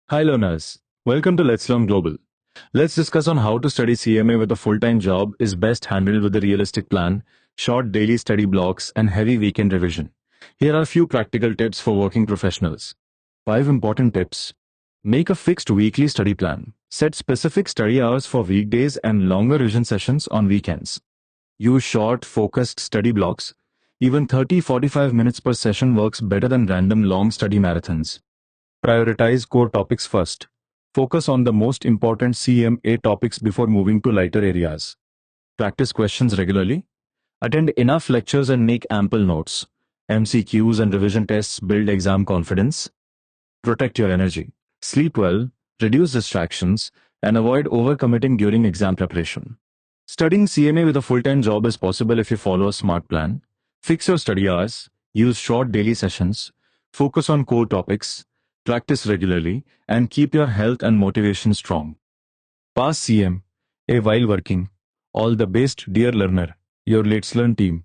Hi learners, welcome to Let's Learn Global. Let's discuss on how to study CMA with a full-time job is best handled with a realistic plan, short daily study blocks, and heavy weekend revision. Here are a few practical tips for working professionals. 5 important tips. Make a fixed weekly study plan. Set specific study hours for weekdays and longer revision sessions on weekends. Use short, focused study blocks. Even 30-45 minutes per session works better than random long study marathons. Prioritize core topics first. Focus on the most important CMA topics before moving to lighter areas. Practice questions regularly. Attend enough lectures and make ample notes. MCQs and revision tests build exam confidence. Protect your energy. Sleep well, reduce distractions, and avoid overcommitting during exam preparation. Studying CMA with a full-time job is possible if you follow a smart plan. Fix your study hours, use short daily sessions, focus on core topics, practice regularly, and keep your health and motivation strong. Pass CMA while working. All the best, dear learner. Your Let's Learn team.